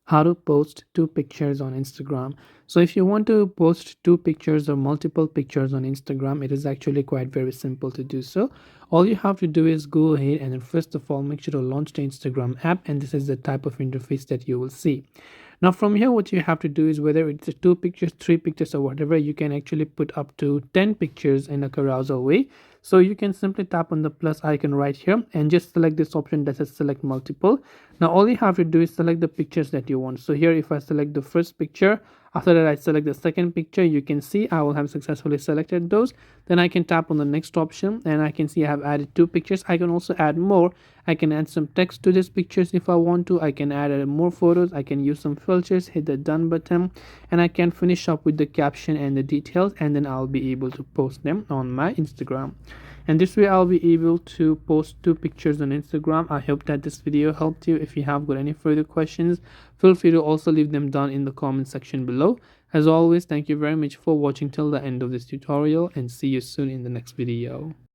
how to post two pictures on Instagram. So if you want to post two pictures or multiple pictures on Instagram, it is actually quite very simple to do so. All you have to do is go ahead and then first of all make sure to launch the Instagram app, and this is the type of interface that you will see. Now from here, what you have to do is, whether it's two pictures, three pictures, or whatever, you can actually put up to 10 pictures in a carousel way. So you can simply tap on the plus icon right here and just select this option that says select multiple. Now all you have to do is select the pictures that you want. So here, if I select the first picture, after that I select the second picture, you can see I will have successfully selected those. Then I can tap on the next option and I can see I have added two pictures. I can also add more. I can add some text to these pictures if I want to. I can add more photos. I can use some filters, hit the done button, and I can finish up with the caption and the details, and then I'll be able to post them on my Instagram. And this way I'll be able to post two pictures on Instagram. I hope that this video helped you. If you have got any further questions, feel free to also leave them down in the comment section below. As always, thank you very much for watching till the end of this tutorial, and see you soon in the next video.